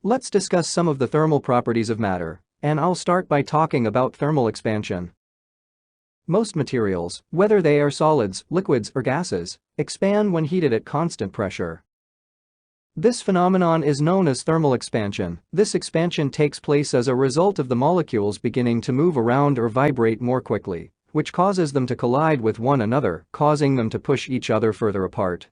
Let's discuss some of the thermal properties of matter, and I'll start by talking about thermal expansion. Most materials, whether they are solids, liquids, or gases, expand when heated at constant pressure. This phenomenon is known as thermal expansion. This expansion takes place as a result of the molecules beginning to move around or vibrate more quickly, which causes them to collide with one another, causing them to push each other further apart.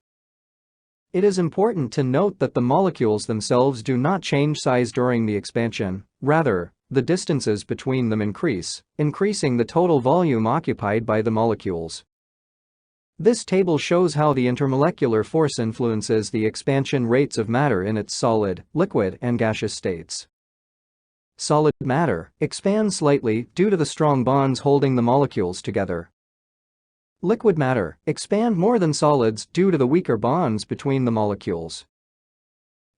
It is important to note that the molecules themselves do not change size during the expansion, rather, the distances between them increase, increasing the total volume occupied by the molecules. This table shows how the intermolecular force influences the expansion rates of matter in its solid, liquid, and gaseous states. Solid matter expands slightly due to the strong bonds holding the molecules together. Liquid matter expand more than solids due to the weaker bonds between the molecules.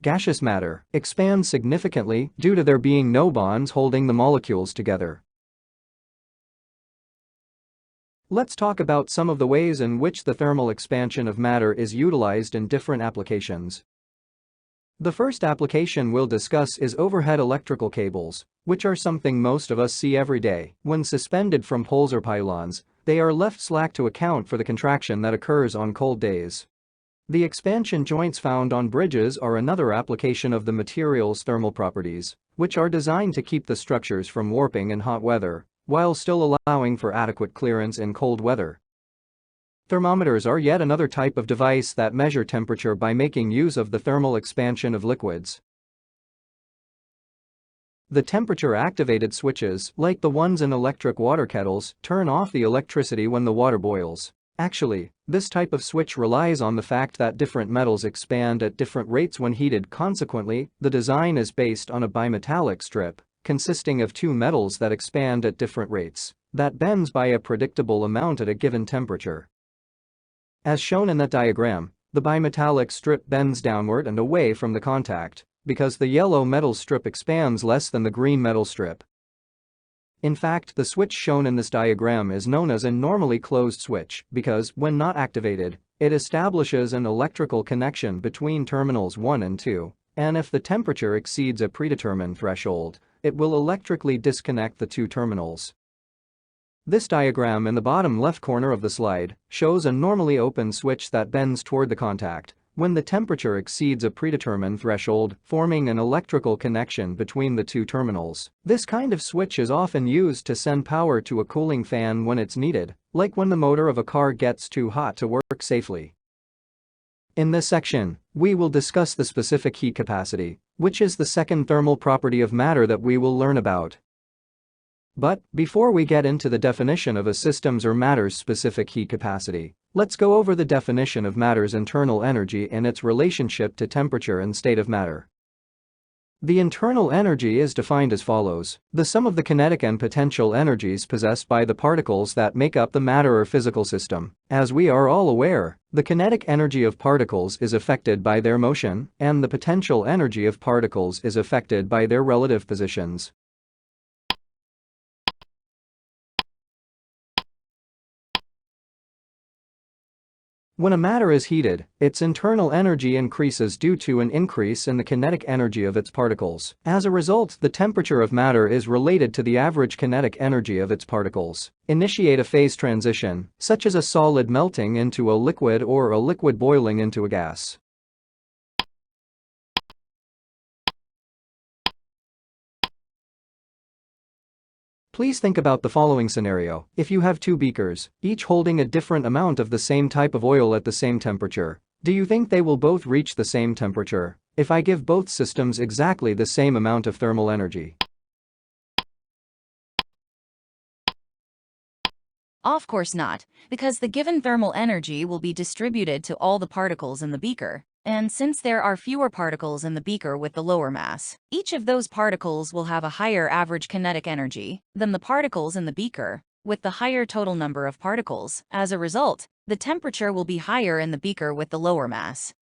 Gaseous matter expands significantly due to there being no bonds holding the molecules together. Let's talk about some of the ways in which the thermal expansion of matter is utilized in different applications. The first application we'll discuss is overhead electrical cables, which are something most of us see every day. When suspended from poles or pylons, they are left slack to account for the contraction that occurs on cold days. The expansion joints found on bridges are another application of the material's thermal properties, which are designed to keep the structures from warping in hot weather, while still allowing for adequate clearance in cold weather. Thermometers are yet another type of device that measure temperature by making use of the thermal expansion of liquids. The temperature-activated switches, like the ones in electric water kettles, turn off the electricity when the water boils. Actually, this type of switch relies on the fact that different metals expand at different rates when heated. Consequently, the design is based on a bimetallic strip, consisting of two metals that expand at different rates, that bends by a predictable amount at a given temperature. As shown in that diagram, the bimetallic strip bends downward and away from the contact, because the yellow metal strip expands less than the green metal strip. In fact, the switch shown in this diagram is known as a normally closed switch because, when not activated, it establishes an electrical connection between terminals 1 and 2, and if the temperature exceeds a predetermined threshold, it will electrically disconnect the two terminals. This diagram in the bottom left corner of the slide shows a normally open switch that bends toward the contact when the temperature exceeds a predetermined threshold, forming an electrical connection between the two terminals. This kind of switch is often used to send power to a cooling fan when it's needed, like when the motor of a car gets too hot to work safely. In this section, we will discuss the specific heat capacity, which is the second thermal property of matter that we will learn about. But, before we get into the definition of a system's or matter's specific heat capacity, let's go over the definition of matter's internal energy and its relationship to temperature and state of matter. The internal energy is defined as follows: the sum of the kinetic and potential energies possessed by the particles that make up the matter or physical system. As we are all aware, the kinetic energy of particles is affected by their motion, and the potential energy of particles is affected by their relative positions. When a matter is heated, its internal energy increases due to an increase in the kinetic energy of its particles. As a result, the temperature of matter is related to the average kinetic energy of its particles. Initiate a phase transition, such as a solid melting into a liquid or a liquid boiling into a gas. Please think about the following scenario. If you have two beakers, each holding a different amount of the same type of oil at the same temperature, do you think they will both reach the same temperature if I give both systems exactly the same amount of thermal energy? Of course not, because the given thermal energy will be distributed to all the particles in the beaker. And since there are fewer particles in the beaker with the lower mass, each of those particles will have a higher average kinetic energy than the particles in the beaker with the higher total number of particles. As a result, the temperature will be higher in the beaker with the lower mass.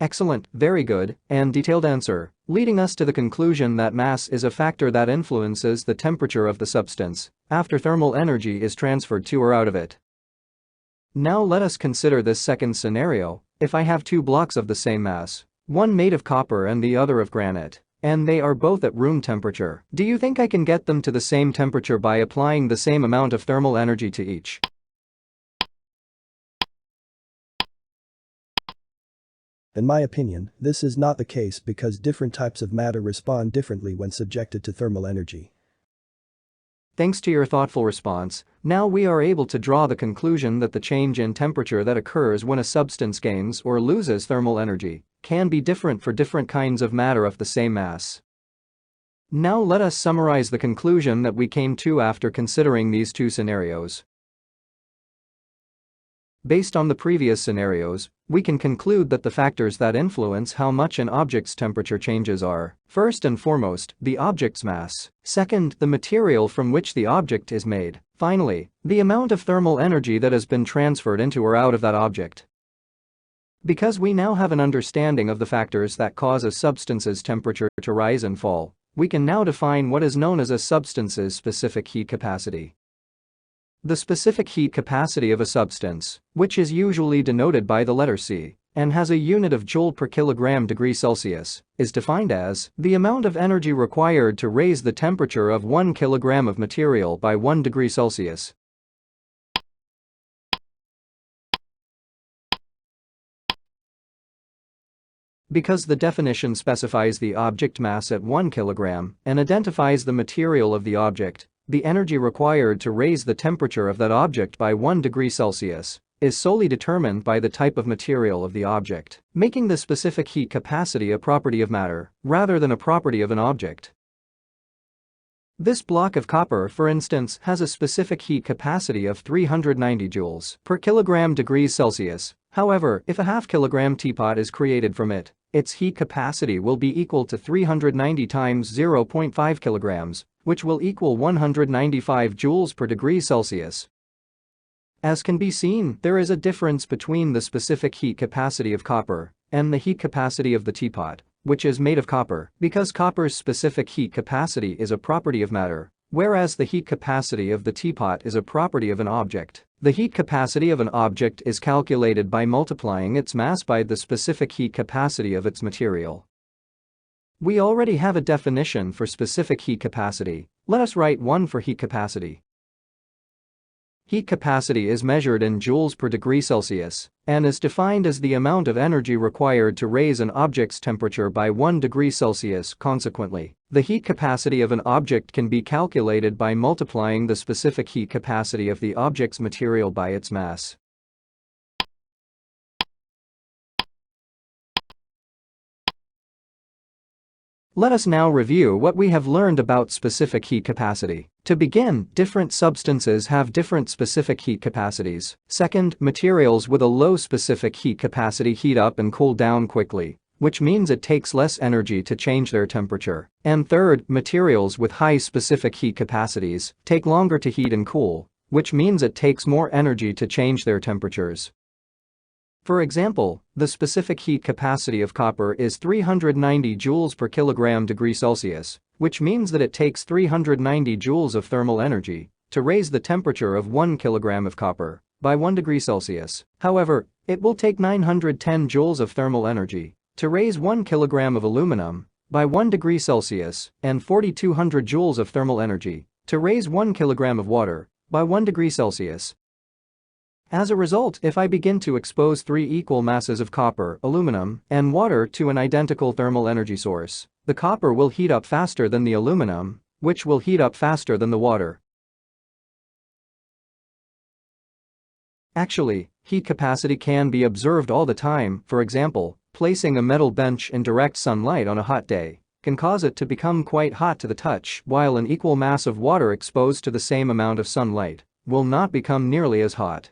Excellent, very good, and detailed answer, leading us to the conclusion that mass is a factor that influences the temperature of the substance after thermal energy is transferred to or out of it. Now let us consider this second scenario. If I have two blocks of the same mass, one made of copper and the other of granite, and they are both at room temperature. Do you think I can get them to the same temperature by applying the same amount of thermal energy to each? In my opinion, this is not the case because different types of matter respond differently when subjected to thermal energy. Thanks to your thoughtful response, now we are able to draw the conclusion that the change in temperature that occurs when a substance gains or loses thermal energy can be different for different kinds of matter of the same mass. Now let us summarize the conclusion that we came to after considering these two scenarios. Based on the previous scenarios, we can conclude that the factors that influence how much an object's temperature changes are, first and foremost, the object's mass, second, the material from which the object is made, finally, the amount of thermal energy that has been transferred into or out of that object. Because we now have an understanding of the factors that cause a substance's temperature to rise and fall, we can now define what is known as a substance's specific heat capacity. The specific heat capacity of a substance, which is usually denoted by the letter C, and has a unit of joule per kilogram degree Celsius, is defined as the amount of energy required to raise the temperature of 1 kilogram of material by 1 degree Celsius. Because the definition specifies the object mass at 1 kilogram and identifies the material of the object, the energy required to raise the temperature of that object by 1 degree Celsius is solely determined by the type of material of the object, making the specific heat capacity a property of matter rather than a property of an object. This block of copper, for instance, has a specific heat capacity of 390 joules per kilogram degrees Celsius. However, if a half-kilogram teapot is created from it, its heat capacity will be equal to 390 times 0.5 kilograms, which will equal 195 joules per degree Celsius. As can be seen, there is a difference between the specific heat capacity of copper and the heat capacity of the teapot, which is made of copper, because copper's specific heat capacity is a property of matter, whereas the heat capacity of the teapot is a property of an object. The heat capacity of an object is calculated by multiplying its mass by the specific heat capacity of its material. We already have a definition for specific heat capacity. Let us write one for heat capacity. Heat capacity is measured in joules per degree Celsius and is defined as the amount of energy required to raise an object's temperature by 1 degree Celsius. Consequently, the heat capacity of an object can be calculated by multiplying the specific heat capacity of the object's material by its mass. Let us now review what we have learned about specific heat capacity. To begin, different substances have different specific heat capacities. Second, materials with a low specific heat capacity heat up and cool down quickly, which means it takes less energy to change their temperature. And third, materials with high specific heat capacities take longer to heat and cool, which means it takes more energy to change their temperatures. For example, the specific heat capacity of copper is 390 joules per kilogram degree Celsius, which means that it takes 390 joules of thermal energy to raise the temperature of 1 kilogram of copper by 1 degree Celsius. However, it will take 910 joules of thermal energy to raise 1 kilogram of aluminum by 1 degree Celsius and 4,200 joules of thermal energy to raise 1 kilogram of water by 1 degree Celsius. As a result, if I begin to expose 3 equal masses of copper, aluminum, and water to an identical thermal energy source, the copper will heat up faster than the aluminum, which will heat up faster than the water. Actually, heat capacity can be observed all the time. For example, placing a metal bench in direct sunlight on a hot day can cause it to become quite hot to the touch, while an equal mass of water exposed to the same amount of sunlight will not become nearly as hot.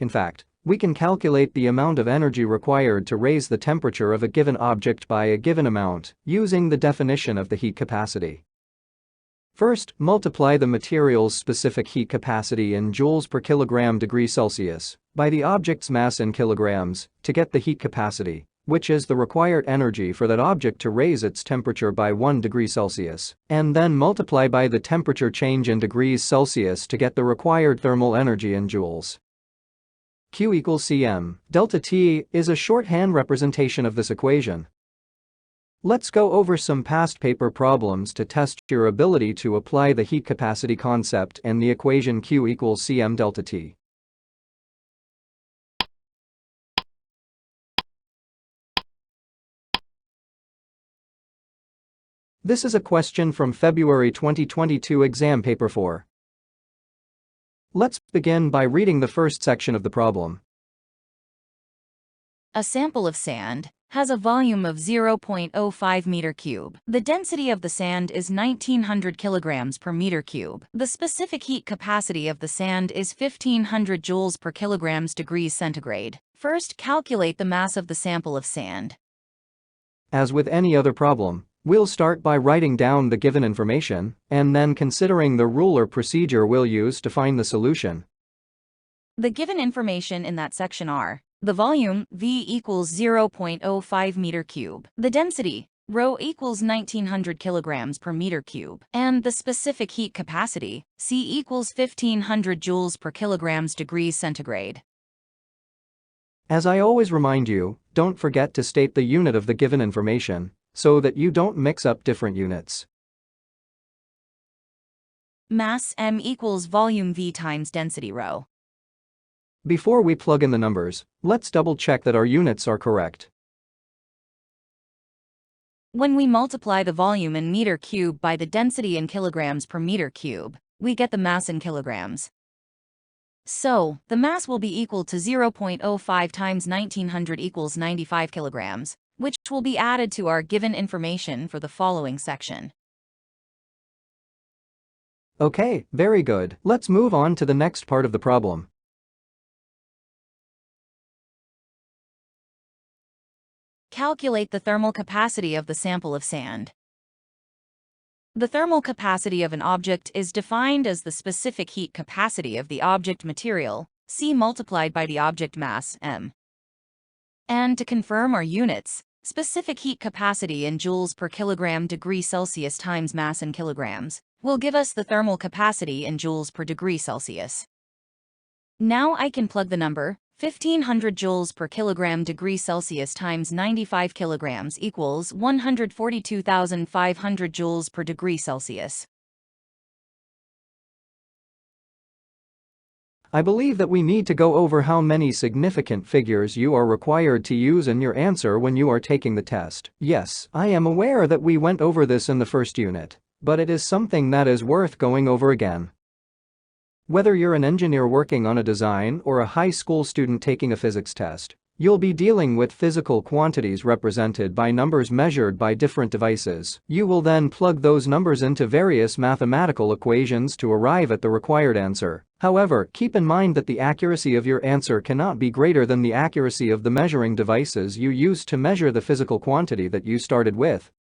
In fact, we can calculate the amount of energy required to raise the temperature of a given object by a given amount using the definition of the heat capacity. First, multiply the material's specific heat capacity in joules per kilogram degree Celsius by the object's mass in kilograms to get the heat capacity, which is the required energy for that object to raise its temperature by 1 degree Celsius, and then multiply by the temperature change in degrees Celsius to get the required thermal energy in joules. Q equals Cm. Delta T is a shorthand representation of this equation. Let's go over some past paper problems to test your ability to apply the heat capacity concept and the equation Q equals Cm delta T. This is a question from February 2022 exam paper 4. Let's begin by reading the first section of the problem. A sample of sand has a volume of 0.05 meter cube. The density of the sand is 1900 kilograms per meter cube. The specific heat capacity of the sand is 1500 joules per kilograms degrees centigrade. First, calculate the mass of the sample of sand. As with any other problem, we'll start by writing down the given information and then considering the rule or procedure we'll use to find the solution. The given information in that section are: the volume, V equals 0.05 meter cube, the density, ρ equals 1900 kilograms per meter cube, and the specific heat capacity, C equals 1500 joules per kilograms degrees centigrade. As I always remind you, don't forget to state the unit of the given information so that you don't mix up different units. Mass M equals volume V times density ρ. Before we plug in the numbers, let's double check that our units are correct. When we multiply the volume in meter cube by the density in kilograms per meter cube, we get the mass in kilograms. So, the mass will be equal to 0.05 times 1900 equals 95 kilograms, which will be added to our given information for the following section. Okay, very good. Let's move on to the next part of the problem. Calculate the thermal capacity of the sample of sand. The thermal capacity of an object is defined as the specific heat capacity of the object material, C multiplied by the object mass, m. And to confirm our units, specific heat capacity in joules per kilogram degree Celsius times mass in kilograms will give us the thermal capacity in joules per degree Celsius. Now I can plug the number 1500 joules per kilogram degree Celsius times 95 kilograms equals 142,500 joules per degree Celsius. I believe that we need to go over how many significant figures you are required to use in your answer when you are taking the test. Yes, I am aware that we went over this in the first unit, but it is something that is worth going over again. Whether you're an engineer working on a design or a high school student taking a physics test, you'll be dealing with physical quantities represented by numbers measured by different devices. You will then plug those numbers into various mathematical equations to arrive at the required answer. However, keep in mind that the accuracy of your answer cannot be greater than the accuracy of the measuring devices you used to measure the physical quantity that you started with.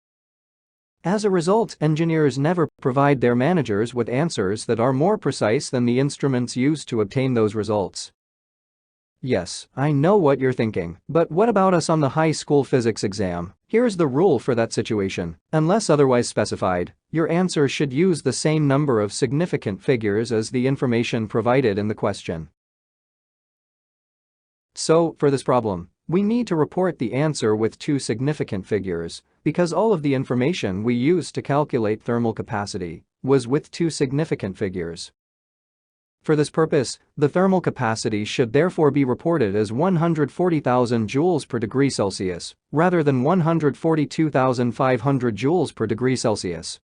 As a result, engineers never provide their managers with answers that are more precise than the instruments used to obtain those results. Yes, I know what you're thinking, but what about us on the high school physics exam? Here's the rule for that situation. Unless otherwise specified, your answer should use the same number of significant figures as the information provided in the question. So, for this problem, we need to report the answer with two significant figures, because all of the information we used to calculate thermal capacity was with two significant figures. For this purpose, the thermal capacity should therefore be reported as 140,000 joules per degree Celsius, rather than 142,500 joules per degree Celsius.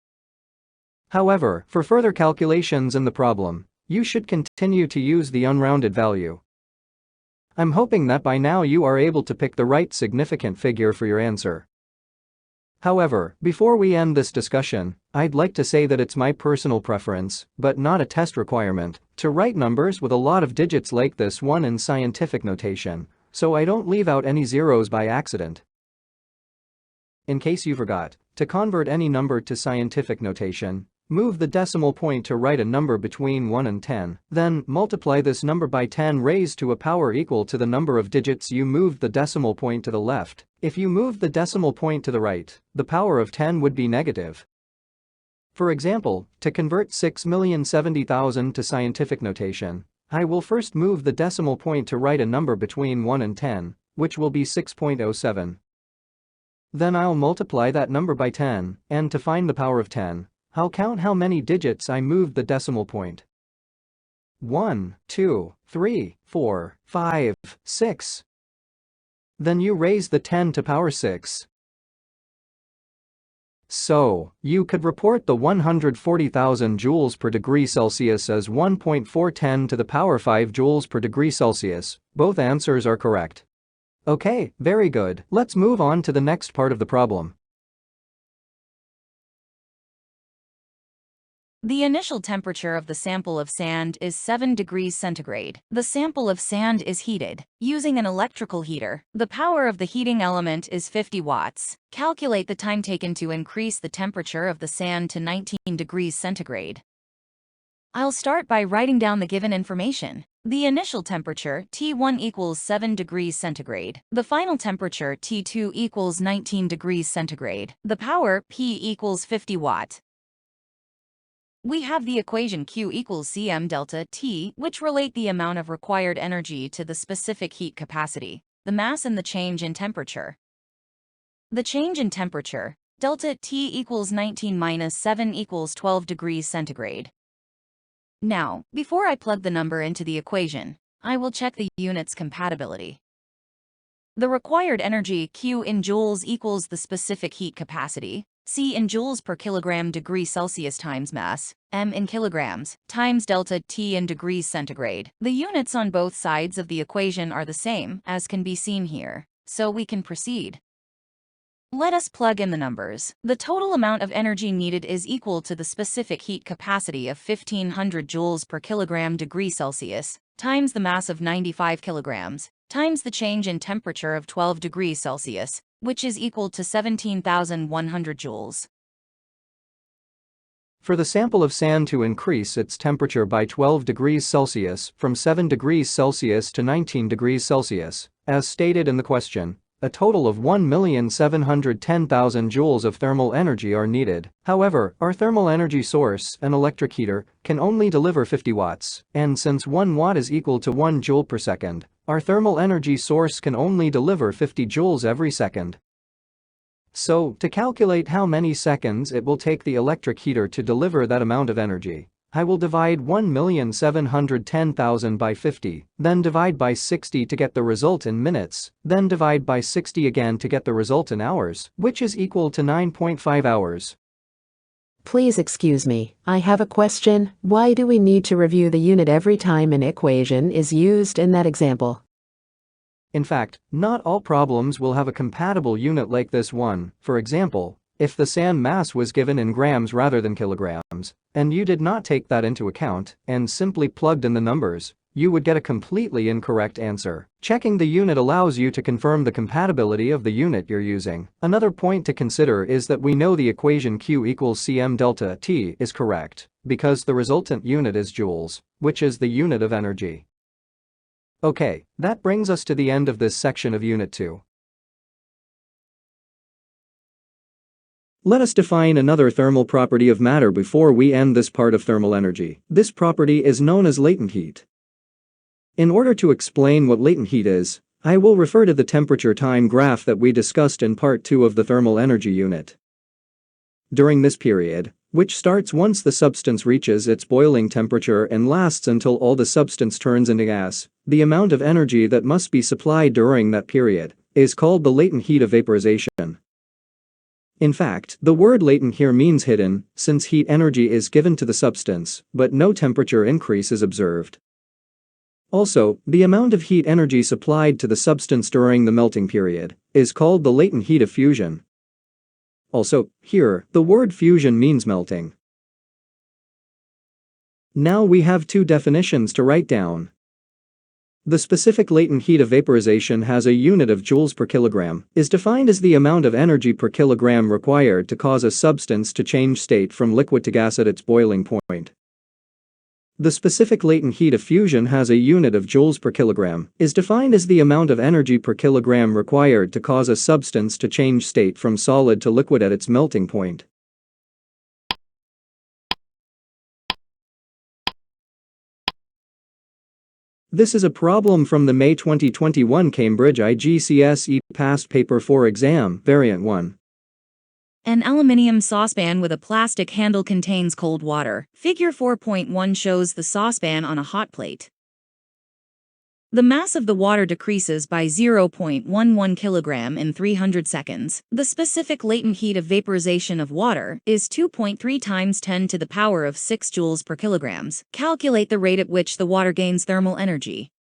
However, for further calculations in the problem, you should continue to use the unrounded value. I'm hoping that by now you are able to pick the right significant figure for your answer. However, before we end this discussion, I'd like to say that it's my personal preference, but not a test requirement, to write numbers with a lot of digits like this one in scientific notation, so I don't leave out any zeros by accident. In case you forgot, to convert any number to scientific notation, Move the decimal point to write a number between 1 and 10, then multiply this number by 10 raised to a power equal to the number of digits you moved the decimal point to the left. If you moved the decimal point to the right, the power of 10 would be negative. For example, to convert 6,070,000 to scientific notation, I will first move the decimal point to write a number between 1 and 10, which will be 6.07. Then I'll multiply that number by 10, and to find the power of 10, I'll count how many digits I moved the decimal point. 1, 2, 3, 4, 5, 6. Then you raise the 10 to power 6. So, you could report the 140,000 joules per degree Celsius as 1.410 to the power 5 joules per degree Celsius. Both answers are correct. Okay, very good. Let's move on to the next part of the problem. The initial temperature of the sample of sand is 7 degrees centigrade. The sample of sand is heated using an electrical heater. The power of the heating element is 50 watts. Calculate the time taken to increase the temperature of the sand to 19 degrees centigrade. I'll start by writing down the given information. The initial temperature, T1 equals 7 degrees centigrade. The final temperature, T2 equals 19 degrees centigrade. The power, P equals 50 watt. We have the equation Q equals Cm delta T, which relate the amount of required energy to the specific heat capacity, the mass and the change in temperature. The change in temperature, delta T equals 19 minus 7 equals 12 degrees centigrade. Now, before I plug the number into the equation, I will check the unit's compatibility. The required energy Q in joules equals the specific heat capacity, C in joules per kilogram degree Celsius times mass, M in kilograms, times delta T in degrees centigrade. The units on both sides of the equation are the same, as can be seen here, so we can proceed. Let us plug in the numbers. The total amount of energy needed is equal to the specific heat capacity of 1500 joules per kilogram degree Celsius, times the mass of 95 kilograms, times the change in temperature of 12 degrees Celsius, which is equal to 17,100 joules. For the sample of sand to increase its temperature by 12 degrees Celsius from 7 degrees Celsius to 19 degrees Celsius, as stated in the question, a total of 1,710,000 joules of thermal energy are needed. However, our thermal energy source, an electric heater, can only deliver 50 watts, and since 1 watt is equal to 1 joule per second, our thermal energy source can only deliver 50 joules every second. So, to calculate how many seconds it will take the electric heater to deliver that amount of energy, I will divide 1,710,000 by 50, then divide by 60 to get the result in minutes, then divide by 60 again to get the result in hours, which is equal to 9.5 hours. Please excuse me, I have a question. Why do we need to review the unit every time an equation is used in that example? In fact, not all problems will have a compatible unit like this one. For example, if the sand mass was given in grams rather than kilograms, and you did not take that into account and simply plugged in the numbers, you would get a completely incorrect answer. Checking the unit allows you to confirm the compatibility of the unit you're using. Another point to consider is that we know the equation Q equals Cm delta T is correct, because the resultant unit is joules, which is the unit of energy. Okay, that brings us to the end of this section of Unit 2. Let us define another thermal property of matter before we end this part of thermal energy. This property is known as latent heat. In order to explain what latent heat is, I will refer to the temperature time graph that we discussed in part 2 of the thermal energy unit. During this period, which starts once the substance reaches its boiling temperature and lasts until all the substance turns into gas, the amount of energy that must be supplied during that period is called the latent heat of vaporization. In fact, the word latent here means hidden, since heat energy is given to the substance, but no temperature increase is observed. Also, the amount of heat energy supplied to the substance during the melting period is called the latent heat of fusion. Also, here, the word fusion means melting. Now we have two definitions to write down. The specific latent heat of vaporization has a unit of joules per kilogram, is defined as the amount of energy per kilogram required to cause a substance to change state from liquid to gas at its boiling point. The specific latent heat of fusion has a unit of joules per kilogram, is defined as the amount of energy per kilogram required to cause a substance to change state from solid to liquid at its melting point. This is a problem from the May 2021 Cambridge IGCSE past paper 4 exam, variant 1. An aluminium saucepan with a plastic handle contains cold water. Figure 4.1 shows the saucepan on a hot plate. The mass of the water decreases by 0.11 kilogram in 300 seconds. The specific latent heat of vaporization of water is 2.3 times 10 to the power of 6 joules per kilograms. Calculate the rate at which the water gains thermal energy.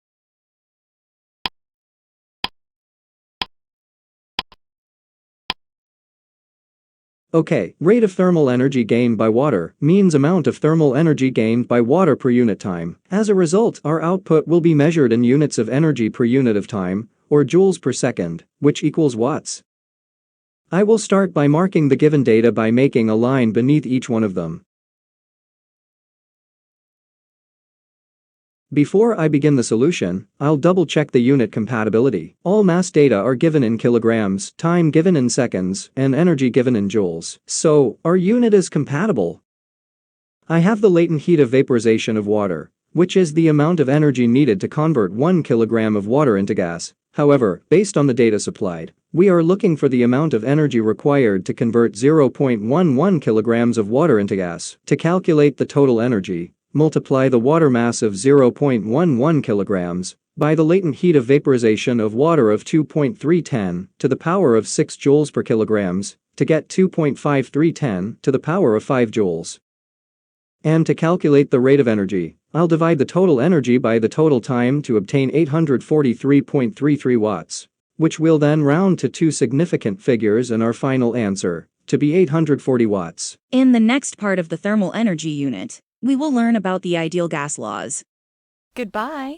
Okay, rate of thermal energy gained by water means amount of thermal energy gained by water per unit time. As a result, our output will be measured in units of energy per unit of time, or joules per second, which equals watts. I will start by marking the given data by making a line beneath each one of them. Before I begin the solution, I'll double-check the unit compatibility. All mass data are given in kilograms, time given in seconds, and energy given in joules. So, our unit is compatible. I have the latent heat of vaporization of water, which is the amount of energy needed to convert 1 kilogram of water into gas. However, based on the data supplied, we are looking for the amount of energy required to convert 0.11 kilograms of water into gas. To calculate the total energy, multiply the water mass of 0.11 kilograms by the latent heat of vaporization of water of 2.310 to the power of 6 joules per kilograms to get 2.5310 to the power of 5 joules. And to calculate the rate of energy, I'll divide the total energy by the total time to obtain 843.33 watts, which will then round to two significant figures and our final answer to be 840 watts. In the next part of the thermal energy unit, we will learn about the ideal gas laws. Goodbye.